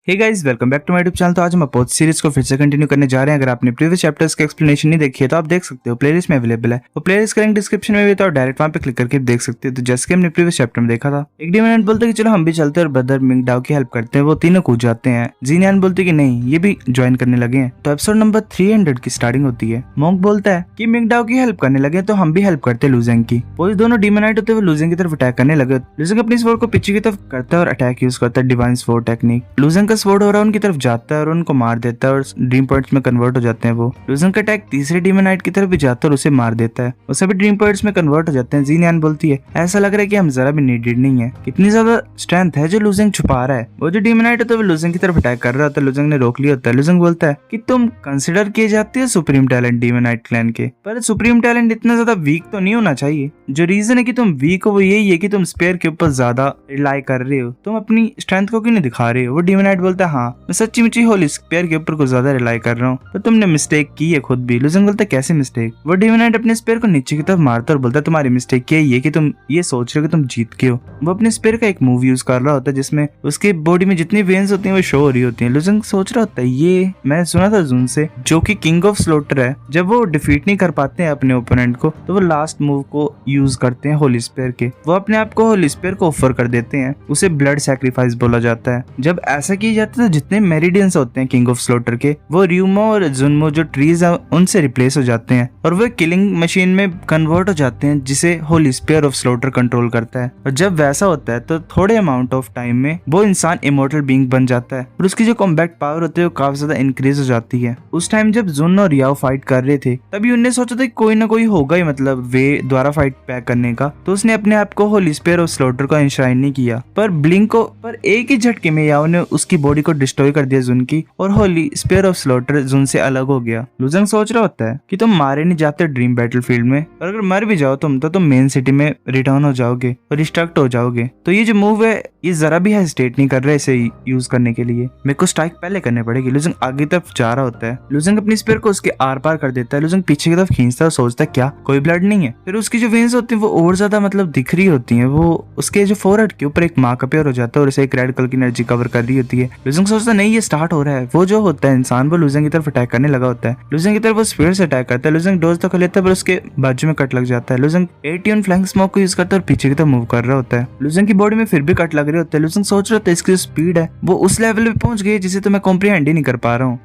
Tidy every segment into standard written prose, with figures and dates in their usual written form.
Hey guys, welcome back to my YouTube channel. तो आज हम अपोज सीरीज को फिर से कंटिन्यू करने जा रहे हैं। अगर आपने प्रीवियस चैप्टर्स की एक्सप्लेनेशन नहीं देखी है तो आप देख सकते हो, प्लेलिस्ट में अवेलेबल है। वो प्लेलिस्ट का लिंक डिस्क्रिप्शन में भी था और डायरेक्ट वहां पे क्लिक करके देख सकते हो। तो जैसे कि हमने प्रीवियस चैप्टर में देखा था, एक डिमांड बोलते कि चलो हम भी चलते हैं और ब्रदर मिंगडाओ की हेल्प करते हैं। वो तीनों कूद जाते हैं। जीनियान बोलते कि नहीं, ये भी ज्वाइन करने लगे हैं। तो एपिसोड नंबर 300 की स्टार्टिंग होती है। मोंग बोलता है कि मिंगडाओ की हेल्प करने लगे तो हम भी हेल्प करते हैं लूजेंग की। वो दोनों डिमोनाइट होते हुए लूजेंग की तरफ अटैक करने लगे। लूजेंग अपनी स्वॉर्ड को पीछे की तरफ करता है और अटैक यूज करता है, डिवाइन स्वॉर्ड टेक्निक। लूजेंग का स्वॉर्ड हो रहा है उनकी तरफ जाता है और उनको मार देता है और ड्रीम पॉइंट्स में कन्वर्ट हो जाते हैं। वो लूजेंग का अटैक तीसरे डिमोनाइट की तरफ भी जाता है और उसे मार देता है। वो सभी ड्रीम पॉइंट्स में कन्वर्ट हो जाते हैं। जीनियान बोलती है ऐसा लग रहा है कि हम जरा भी नीडेड नहीं है। कितनी ज्यादा स्ट्रेंथ है जो लूजेंग छुपा रहा है। वो जो डिमोनाइट होता है वो लूजेंग की तरफ अटैक कर रहा होता है। लूजेंग ने रोक लिया होता है। लूजेंग बोलता है कि तुम कंसिडर किए जाते हो सुप्रीम टैलेंट डिमोनाइट क्लैन के, पर सुप्रीम टैलेंट इतना ज्यादा वीक तो नहीं होना चाहिए। जो रीजन है कि तुम वीक हो वो यही है कि तुम स्पेयर के ऊपर ज्यादा रिलाई कर रहे हो। तुम अपनी स्ट्रेंथ को क्यों नहीं दिखा रहे हो। वो डिमोनाइट बोलता है हाँ, मैं सच्ची मुच्ची होली स्पेयर के ऊपर को ज्यादा रिलाई कर रहा हूँ, पर तुमने मिस्टेक की है खुद भी। लूजेंग बोलता है कैसे मिस्टेक। वो डिमोनाइट अपने स्पेयर को नीचे की तरफ मारता और बोलता है तुम्हारी मिस्टेक क्या है कि तुम ये सोच रहे हो कि तुम जीत के हो। वो अपने स्पेयर का एक मूव यूज कर रहा होता है जिसमें उसके बॉडी में जितनी वेन्स होती हैं वो शो हो रही होती हैं। लूजेंग सोच रहा होता है ये मैंने सुना था जून से, जो कि किंग ऑफ स्लोटर है, जब वो डिफीट नहीं कर पाते हैं अपने ओपोनेंट को तो वो लास्ट मूव को यूज करते हैं होली स्पेयर के। वो अपने आप को होली स्पेयर को ऑफर कर देते हैं। उसे ब्लड सैक्रिफाइस बोला जाता है। जब ऐसा किया जाता है तो जितने मेरिडियंस होते हैं किंग ऑफ स्लोटर के, वो र्यूमो और जुनमो जो ट्रीज है उनसे रिप्लेस हो जाते हैं और वो किलिंग मशीन में कन्वर्ट हो जाते हैं जिसे Holi sphere of slaughter control करता है। और जब वैसा होता है तो थोड़े अमाउंट ऑफ टाइम में वो इंसान इमोर्टल बीइंग बन जाता है और उसकी जो कॉम्बैट पावर होती है वो काफी ज्यादा इंक्रीज हो जाती है। उस टाइम जब जुन और याओ फाइट कर रहे थे तभी उन्हें सोचा था कोई ना कोई होगा ही, मतलब वे द्वारा फाइट पैक करने का। तो उसने अपने आप को होली स्पेयर ऑफ स्लोटर को इंश्राइन नहीं किया, पर ब्लिंक को पर एक ही झटके में याओ ने उसकी बॉडी को डिस्ट्रॉय कर दिया जुन की, और होली स्पेयर ऑफ स्लोटर जुन से अलग हो गया। लूजेंग सोच रहा होता है कि तुम मारे नहीं जाते ड्रीम बैटलफील्ड में, और अगर मर भी जाओ तुम तो तुम मेन सिटी में रिटर्न हो जाओगे और डिस्ट्रक्ट हो जाओगे। तो ये जो मूव है ये जरा भी हेजिटेट नहीं कर रहे इसे यूज करने के लिए। मेरे को स्ट्राइक पहले करने पड़ेगी। लूजेंग आगे तरफ जा रहा होता है। लूजेंग अपनी स्पेयर को उसके आर पार कर देता है। लूजेंग पीछे की तरफ खींचता है और सोचता है क्या कोई ब्लड नहीं है। फिर उसकी जो वेन्स होती है वो और ज्यादा मतलब दिख रही होती है। वो उसके जो फोरहेड के ऊपर एक मार्क अपीयर हो जाता है और उसे एक रेड कलर की एनर्जी कवर कर रही होती है। लूजेंग सोचता है नहीं ये स्टार्ट हो रहा है। वो जो होता है इंसान वो लूजेंग की तरफ अटैक करने लगा होता है। लूजेंग की तरफ वो स्पीड से अटैक करता है। लूजेंग डोज तो कर लेता है पर उसके बाजू में कट लग जाता है। लूजेंग 81 फ्लैंक स्मोक को यूज करता है और पीछे की तरफ मूव कर रहा होता है। लूजेंग की बॉडी में फिर भी कट लग रहे होते हैं। लूजेंग सोच रहा होता है इसकी जो स्पीड है वो उस लेवल पे पहुंच गई है जिसे तो मैं कॉम्प्रिहेंड ही नहीं कर पा रहा हूँ।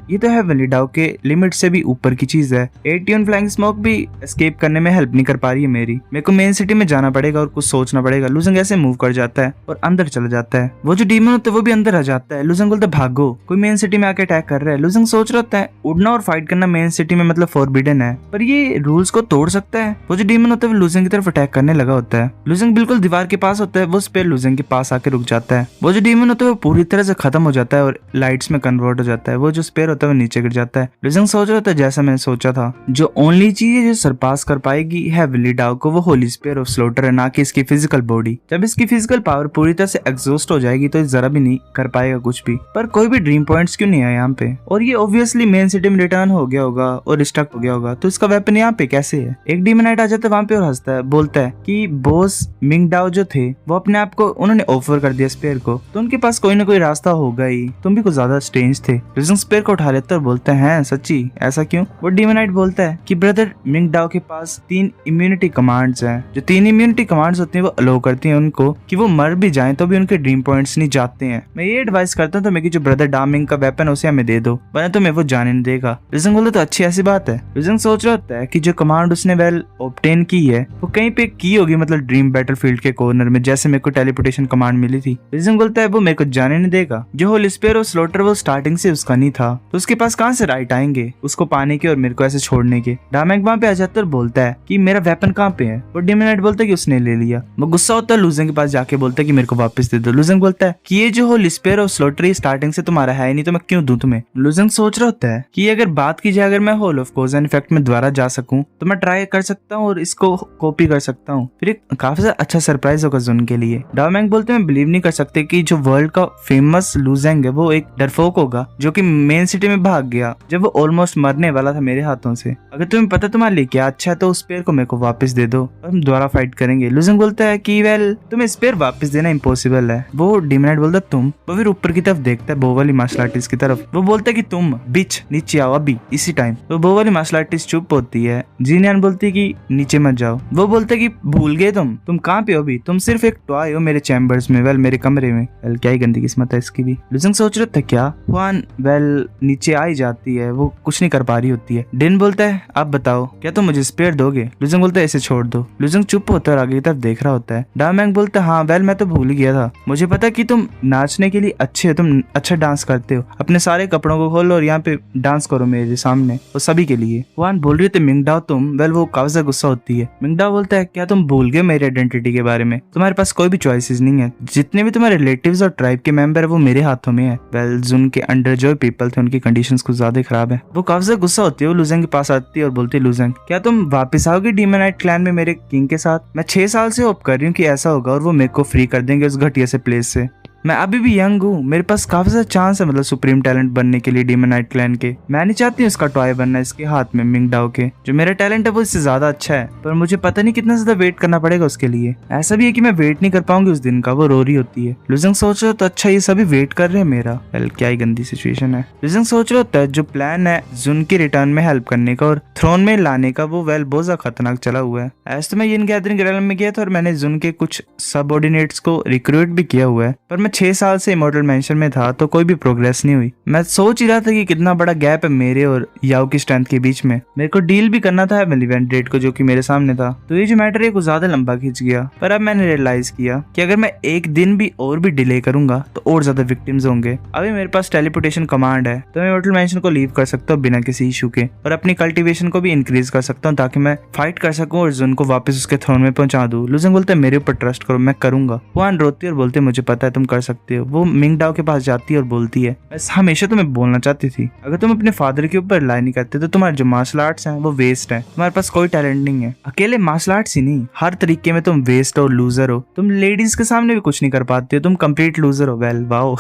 ये तो हेवनली डाउ के लिमिट से भी ऊपर की चीज है। 81 फ्लैंक स्मोक भी एस्केप करने में हेल्प नहीं कर पा रही है मेरी। मेरे को मेन सिटी में जाना पड़ेगा और कुछ सोचना पड़ेगा। लूजेंग ऐसे मूव कर जाता है और अंदर चला जाता है। वो जो डीमन होता है वो भी अंदर आ जाता है। लूजेंग बोलता है भागो, कोई मेन सिटी में आके अटैक कर रहा है। लूजेंग सोच रहा होता है उड़ना और फाइट करना मेन सिटी में मतलब फॉरबिडन है, पर ये रूल्स को तोड़ सकता है। वो जो डीमन होता है वो लूजेंग की तरफ अटैक करने लगा होता है। लूजेंग बिल्कुल दीवार के पास होता है। वो स्पेयर लूजेंग के पास आके रुक जाता है। वो जो डीमन होता है वो पूरी तरह से खत्म हो जाता है और लाइट्स में कन्वर्ट हो जाता है। वो जो स्पेयर होता है वो नीचे गिर जाता है। लूजेंग सोच रहा होता है जैसा मैंने सोचा था, जो ओनली चीज है जो सरपास कर पाएगी हेवनली डाउ को वो होली स्पेयर ऑफ स्लोटर है, ना कि इसकी फिजिकल बॉडी। जब इसकी फिजिकल पावर पूरी तरह से एग्जॉस्ट हो जाएगी तो जरा भी नहीं कर पाएगा कुछ भी। पर कोई भी ड्रीम पॉइंट्स क्यों नहीं है यहाँ पे, और ये ऑब्वियसली मेन सिटी में रिटर्न हो गया होगा और डिस्ट्रक्ट हो गया होगा, तो इसका वेपन यहाँ पे कैसे है। एक डिमोनाइट आ जाता है वहां पे और हंसता है, बोलता है कि बॉस मिंगडाओ जो थे वो अपने आप को उन्होंने ऑफर कर दिया स्पेयर को, तो उनके पास कोई ना कोई रास्ता होगा ही। तुम भी कुछ ज्यादा स्ट्रेंज थे। लूजेंग स्पेयर को उठा लेता है और बोलता है सच्ची ऐसा क्यों। वो डिमोनाइट बोलता है कि ब्रदर मिंगडाओ के पास 3 इम्यूनिटी कमांड्स हैं। जो 3 इम्यूनिटी कमांड्स होती हैं वो अलो करती हैं उनको कि वो मर भी जाएं तो भी उनके ड्रीम पॉइंट्स नहीं जाते हैं। मैं ये एडवाइस करता हूँ तो मेरी जो ब्रदर डामिंग का वेपन उसे हमें दे दो, वरना तो मैं वो जाने नहीं देगा। लूजेंग बोलता तो अच्छी ऐसी बात है। लूजेंग सोच रहा होता है कि जो कमांड उसने वेल ऑब्टेन की है वो कहीं पे की होगी, मतलब ड्रीम बैटलफील्ड के कॉर्नर में, जैसे मेरे को टेलीपोर्टेशन कमांड मिली थी। लूजेंग बोलता है वो मेरे को जाने नहीं देगा। जो होली स्पेयर ऑफ स्लोटर वो स्टार्टिंग से उसका नहीं था, तो उसके पास कहाँ से राइट आएंगे उसको पाने के और मेरे को ऐसे छोड़ने के। डामेंग वहां पे आ जाता है और बोलता है कि मेरा वेपन कहाँ पे है। वो डिमोनाइट बोलता है कि उसने ले लिया। वो गुस्सा होता है, लूजेंग के पास जाके बोलता है कि मेरे को वापस दे दो। लूजेंग बोलता है कि ये जो Holi sphere of slaughter starting से तुम्हारा है नहीं तो मैं क्यों दूं तुम्हें। लूजेंग सोच रहा होता है कि अगर बात की जाए अगर मैं whole of cause and effect में दोबारा जा सकूं तो मैं ट्राई कर सकता हूँ और इसको कॉपी कर सकता हूँ। फिर एक काफी अच्छा सरप्राइज होगा जुन के लिए। डामेंग बोलते हैं बिलीव नहीं कर सकते कि जो वर्ल्ड का फेमस लूजेंग है वो एक डरफोक होगा जो कि मेन सिटी में भाग गया जब वो ऑलमोस्ट मरने वाला था मेरे हाथों से। अगर तुम्हें पता तुम्हारे लिए क्या अच्छा है तो उस स्पेयर को मेरे को वापस दे दो और हम दोबारा फाइट करेंगे। लूजेंग बोलता है कि वेल तुम्हें स्पेयर वापस देना इम्पॉसिबल है। वो डिमोनाइट बोलता है तुम वो फिर ऊपर की तरफ देखता है वो वाली मार्शल आर्टिस्ट की तरफ। वो बोलता है कि तुम बिच नीचे आओ अभी इसी टाइम। तो वो वाली मार्शल आर्टिस्ट चुप होती है। जीनियान बोलती है कि नीचे मत जाओ। वो बोलता है कि भूल गए तुम कहाँ पे हो अभी, तुम सिर्फ एक टॉय हो मेरे चैम्बर्स में, वेल मेरे कमरे में। वेल क्या ही गंदी किस्मत है इसकी भी। लुजंग सोच रहा था क्या हुआन वेल नीचे आ ही जाती है, वो कुछ नहीं कर पा रही होती है। डिन बोलता है आप बताओ क्या तुम मुझे स्पेयर दोगे। लुजंग बोलता है ऐसे छोड़ दो। लुजंग चुप होता है और आगे की तरफ देख रहा होता है। डामैंग बोलता है हाँ वेल मैं तो भूल ही गया था, मुझे पता कि तुम नाचने के लिए अच्छे हो, तुम अच्छा डांस करते हो, अपने सारे कपड़ों को खोलो और यहाँ पे डांस करो मेरे सामने वो सभी के लिए। हुआन बोल रही होती मिंगडाओ तुम, वेल वो काफी ज्यादा गुस्सा होती है। मिंगडाओ बोलता है क्या तुम भूल गए मेरी आइडेंटिटी के बारे में, तुम्हारे पास कोई भी चॉइसेस नहीं है, जितने भी तुम्हारे रिलेटिव्स और ट्राइब के मेंबर है वो मेरे हाथों में है। वेल जुन के अंडर जो पीपल थे उनकी कंडीशंस कुछ ज्यादा खराब है। वो काफी ज्यादा गुस्सा होती है। वो लुजंग के पास आती है और बोलती है लुजंग क्या तुम वापस आओगे डीमोनाइट क्लैन में मेरे किंग के साथ। मैं 6 साल से होप कर रही हूँ कि ऐसा होगा और वो मेरे को फ्री कर देंगे उस घटिया से प्लेस से। मैं अभी भी यंग हूँ, मेरे पास काफी ज्यादा चांस है मतलब सुप्रीम टैलेंट बनने के लिए डीमोनाइट क्लैन के। मैं नहीं चाहती हूँ इसका टॉय बनना इसके हाथ में मिंगडाओ के। जो मेरा टैलेंट है वो इससे ज्यादा अच्छा है, पर मुझे पता नहीं कितना ज्यादा वेट करना पड़ेगा उसके लिए। ऐसा भी है कि मैं वेट नहीं कर पाऊंगी उस दिन का। वो रो रही होती है। लुजंग सोच रहा तो अच्छा ये सभी वेट कर रहे हैं मेरा। वेल क्या ही गंदी सिचुएशन है। लुजंग सोच रहा होता है जो प्लान है जुन की रिटर्न में हेल्प करने का और थ्रोन में लाने का वो वेल बहुत ज्यादा खतरनाक चला हुआ है। ऐसे तो मैं इन गैदरिंग रेलम में गया था और मैंने जुन के कुछ सबऑर्डिनेट्स को रिक्रूट भी किया हुआ है, पर मैं 6 साल से इमॉर्टल मेंशन में था तो कोई भी प्रोग्रेस नहीं हुई। मैं सोच ही रहा था कि कितना बड़ा गैप है मेरे और याओ की स्ट्रेंथ के बीच में। मेरे को डील भी करना था इवेंट डेट को जो कि मेरे सामने था, तो ये जो मैटर है कुछ ज्यादा लंबा खिंच गया। पर अब मैंने रियलाइज किया कि अगर मैं एक दिन भी और भी डिले करूंगा तो और ज्यादा विक्टिम्स होंगे। अभी मेरे पास टेलीपोर्टेशन कमांड है तो मैं इमॉर्टल मेंशन को लीव कर सकता हूँ बिना किसी इशू के, और अपनी कल्टीवेशन को भी इंक्रीज कर सकता हूँ ताकि मैं फाइट कर सकूं और जुन को वापस उसके थ्रोन में पहुंचा दूं। लुजंग बोलते हैं मेरे ऊपर ट्रस्ट करो मैं करूंगा। हुआन रोती है और बोलते मुझे पता है तुम कर सकते हो। वो मिंगडाओ के पास जाती है और बोलती है मैं हमेशा तुम्हें बोलना चाहती थी अगर तुम अपने फादर के ऊपर रिलाई नहीं करते तो तुम्हारे जो मार्शल आर्ट्स हैं वो वेस्ट है, तुम्हारे पास कोई टैलेंट नहीं है। अकेले मार्शल आर्ट्स ही नहीं हर तरीके में तुम वेस्ट हो, लूजर हो, तुम लेडीज के सामने भी कुछ नहीं कर पाते हो, तुम कंप्लीट लूजर हो। Well wow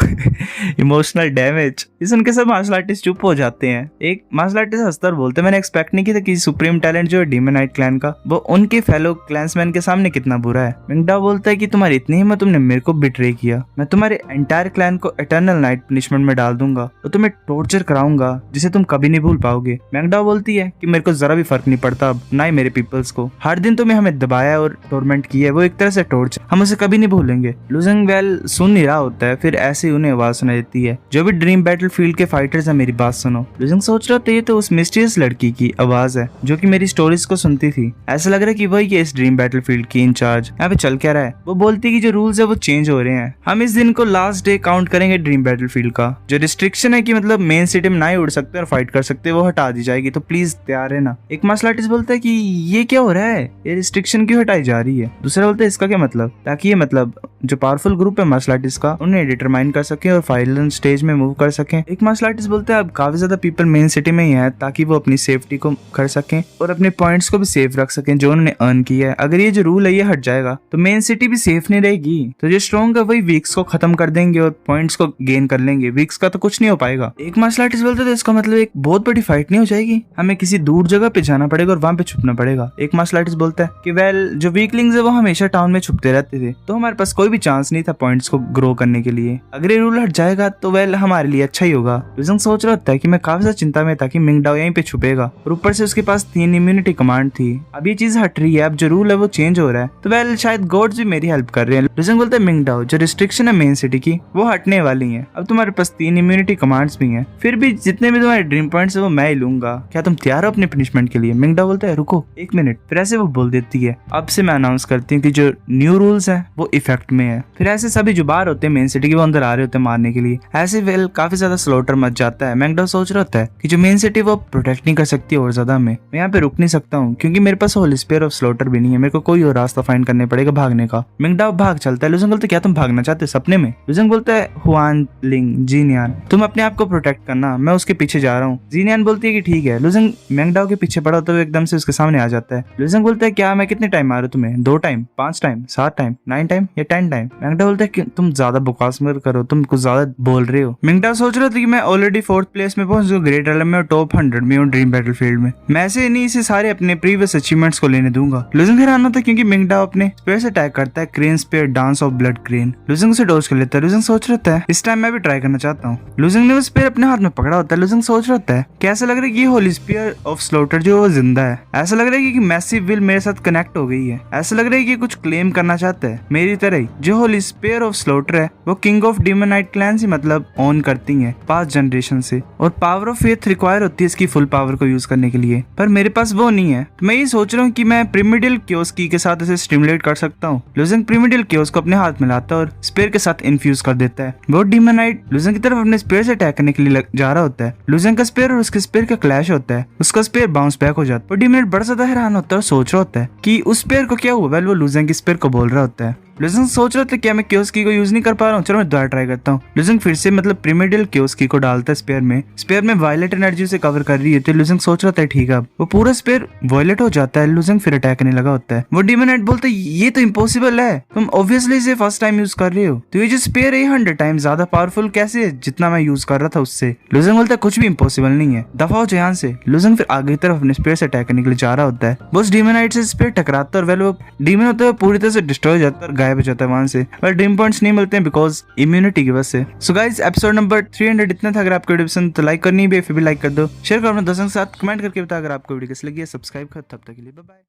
emotional damage. ये सुन के सब मार्शल आर्टिस्ट चुप हो जाते हैं। एक मार्शल आर्टिस्ट हंसता और बोलते मैंने एक्सपेक्ट नहीं किया था कि सुप्रीम टैलेंट जो है डीमोनाइट क्लैन का वो उनके फेलो क्लैंसमैन के सामने कितना बुरा है। मिंगडाओ बोलता है कि तुम्हारी इतनी हिम्मत, तुमने मेरे को बिट्रे किया, मैं तुम्हारे एंटायर क्लैन को इटर्नल नाइट पनिशमेंट में डाल दूंगा और तुम्हें टॉर्चर कराऊंगा जिसे तुम कभी नहीं भूल पाओगे। मिंगडाओ बोलती है कि मेरे को जरा भी फर्क नहीं पड़ता अब, ना ही मेरे पीपल्स को। हर दिन तुम्हें हमें दबाया और टॉर्मेंट किया है, वो एक तरह से टॉर्चर, हम उसे कभी नहीं भूलेंगे। लुजंग वेल सुन नहीं रहा होता है, फिर ऐसे ही उन्हें आवाज सुनाई देती है जो भी ड्रीम बैटलफील्ड के फाइटर्स है मेरी बात सुनो। लुजंग सोच रहा था ये तो उस मिस्टीरियस लड़की की आवाज है जो कि मेरी स्टोरीज को सुनती थी। ऐसा लग रहा है कि वही है इस ड्रीम बैटलफील्ड की इंचार्ज। यहाँ पे चल क्या रहा है। वो बोलती है कि जो रूल्स है वो चेंज हो रहे हैं, हम इस दिन को लास्ट डे काउंट करेंगे ड्रीम बैटलफील्ड का। जो रिस्ट्रिक्शन है कि मतलब मेन सिटी में ना ही उड़ सकते और फाइट कर सकते वो हटा दी जाएगी, तो प्लीज तैयार है ना। एक मार्शल आर्टिस्ट बोलता है कि ये क्या हो रहा है, ये रिस्ट्रिक्शन क्यों हटाई जा रही है। दूसरा बोलता है इसका क्या मतलब, ताकि ये मतलब जो पावरफुल ग्रुप है मार्शल आर्टिस्ट का उन्हें डिटरमाइन कर सके और फाइनल स्टेज में मूव कर सके। एक मार्शल आर्टिस्ट बोलता है अब काफी ज्यादा पीपल मेन सिटी में ही है ताकि वो अपनी सेफ्टी को कर सकें और अपने पॉइंट्स को भी सेफ रख सकें जो उन्होंने अर्न किया है। अगर ये जो रूल है ये हट जाएगा तो मेन सिटी भी सेफ नहीं रहेगी, तो जो स्ट्रॉन्ग है वही वीक्स को खत्म कर देंगे और पॉइंट्स को गेन कर लेंगे, वीक्स का तो कुछ नहीं हो पाएगा। एक मार्शल आर्टिस्ट बोलते तो इसका मतलब एक बहुत बड़ी फाइट नहीं हो जाएगी, हमें किसी दूर जगह पे जाना पड़ेगा और वहां पे छुपना पड़ेगा। एक मार्शल आर्टिस्ट बोलता है कि वेल जो वीकलिंग्स है वो हमेशा टाउन में छुपते रहते थे तो हमारे पास कोई भी चांस नहीं था पॉइंट्स को ग्रो करने के लिए। अगर ये रूल हट जाएगा तो वेल हमारे लिए अच्छा ही होगा। लुजंग सोच रहा था कि मैं काफी ज्यादा चिंता में था कि मिंगडाओ यहीं पे छुपेगा और ऊपर से उसके पास 3 इम्यूनिटी कमांड थी। अब ये चीज हट रही है, अब जो रूल है वो चेंज हो रहा है, तो वेल शायद गॉड्स भी मेरी हेल्प कर रहे हैं। लुजंग बोलता है मिंगडाओ जो रिस्ट्रिक्शन है मेन सिटी की वो हटने वाली है, अब तुम्हारे पास 3 इम्यूनिटी कमांड्स भी हैं, फिर भी जितने भी तुम्हारे ड्रीम पॉइंट्स है वो मैं ही लूंगा, क्या तुम तैयार हो अपने पनिशमेंट के लिए। मिंगडाओ बोलता है रुको 1 मिनट, फिर ऐसे वो बोल देती है अब से मैं अनाउंस करती हूँ कि जो न्यू रूल्स है वो इफेक्ट में है। फिर ऐसे सभी जो बाहर होते हैं मेन सिटी के वो अंदर आ रहे होते हैं मारने के लिए। ऐसे वेल काफी ज्यादा स्लॉटर मच जाता है। मिंगडाओ सोच रहा होता है कि जो मेन सिटी वो प्रोटेक्ट नहीं कर सकती और ज्यादा मैं यहाँ पे रुक नहीं सकता हूँ क्योंकि मेरे पास होल स्पेयर ऑफ स्लॉटर भी नहीं है, मेरे को कोई और रास्ता फाइंड करने पड़ेगा भागने का। मिंगडाओ भाग चलता है। लुजंग बोलता है क्या तुम भागना चाहते हो सपने में। लुजंग बोलता है हुआन लिंग जीनियान तुम अपने आप को प्रोटेक्ट करना, मैं उसके पीछे जा रहा हूँ। जीनियान बोलती है कि ठीक है। लुजंग मिंगडाओ के पीछे पड़ा तो एकदम से उसके सामने आ जाता है। लुजंग बोलता है क्या मैं कितने टाइम मारूं तुम्हें, 2 टाइम, 5 टाइम, 7 टाइम, 9 टाइम या 10 टाइम। मिंगडाओ बोलता है कि तुम ज्यादा बकवास मत करो, तुम कुछ ज्यादा बोल रहे हो। मिंगडाओ सोच रहा था कि मैं ऑलरेडी 4th प्लेस में पहुंच गया ग्रेट रेलम में और टॉप 100 में हूँ ड्रीम बैटलफील्ड में, मैं ऐसे नहीं इसे सारे अपने प्रीवियस अचीवमेंट्स को लेने दूंगा। लुजंग हैरान होता है क्योंकि मिंगडाओ अपने स्पेयर से अटैक करता है crane spear dance of blood crane. लुजंग से डॉज कर लेता है। लूजिंग सोच रहा है इस टाइम मैं भी ट्राई करना चाहता हूँ। लूजिंग ने वो स्पेयर अपने हाथ में पकड़ा होता है। लूजिंग सोच रहा है कैसा लग रहा है कि होली स्पेयर ऑफ स्लॉटर जो वो जिंदा है। ऐसा लग रहा है कि मैसिव विल मेरे साथ कनेक्ट हो गई है। ऐसा लग रहा है कि कुछ क्लेम करना चाहता है मेरी तरह ही। जो होली स्पेयर ऑफ स्लॉटर है वो किंग ऑफ डेमोनाइट क्लैन ही मतलब ऑन करती है पास्ट जनरेशन से, और पावर ऑफ फेथ रिक्वायर होती है इसकी फुल पावर को यूज करने के लिए, पर मेरे पास वो नहीं है। तो मैं ये सोच रहा हूँ कि मैं प्रिमिडियल क्योस की के साथ इसे स्टिमुलेट कर सकता हूँ। लूजिंग प्रिमिडियल क्योस को अपने हाथ में लाता है और स्पेयर के साथ इन्फ्यूज कर देता है। वो डेमोनाइट लूजिंग की तरफ अपने स्पेयर से अटैक करने के लिए जा रहा होता है। लूजिंग का स्पेयर और उसके स्पेयर का क्लैश होता है। उसका स्पेयर बाउंस बैक हो जाता है और डेमोनाइट बड़ा ज्यादा हैरान होता है और सोच रहा होता है कि उस स्पेयर को क्या हुआ। वेल वो लूजिंग की स्पेयर को बोल रहा होता है। लूजिंग सोच रहा था क्या मैं क्योस की को यूज नहीं कर पा रहा हूँ, चलो मैं दोबारा ट्राई करता हूँ। लूजिंग फिर से मतलब प्रिमिडियल क्योस की को डालता है स्पेयर में। स्पेयर में वायलेट एनर्जी से कवर कर रही है तो लूजिंग सोच रहा था ठीक है। अब वो पूरा स्पेयर वायलेट हो जाता है। लूजिंग फिर अटैक करने लगा होता है। वो डेमोनाइट बोलता है ये तो इम्पॉसिबल है, तुम ऑब्वियसली इसे फर्स्ट टाइम यूज कर रहे हो, तो ये जो स्पेयर है 100 टाइम्स ज्यादा पावरफुल कैसे है जितना मैं यूज कर रहा था उससे। लूजिंग बोलता है कुछ भी इम्पॉसिबल नहीं है, दफा हो यहाँ से। लूजिंग फिर आगे की तरफ अपने स्पेयर से अटैक करने के लिए जा रहा होता है। बस डेमोनाइट से स्पेयर टकराता है और वेल वो डेमन होता है पूरी तरह से डिस्ट्रॉय हो जाता है और गायब हो जाता है वहां से। पर ड्रीम पॉइंट्स नहीं मिलते हैं बिकॉज इम्यूनिटी की वजह से। सो गाइस एपिसोड नंबर 300 इतना था। अगर आपको वीडियो पसंद तो लाइक करनी भी, फिर भी लाइक कर दो, शेयर करो अपने दोस्तों के साथ, कमेंट करके बताओ अगर आपको वीडियो कैसी लगी है। सब्सक्राइब कर, तब तक के लिए बाय बाय।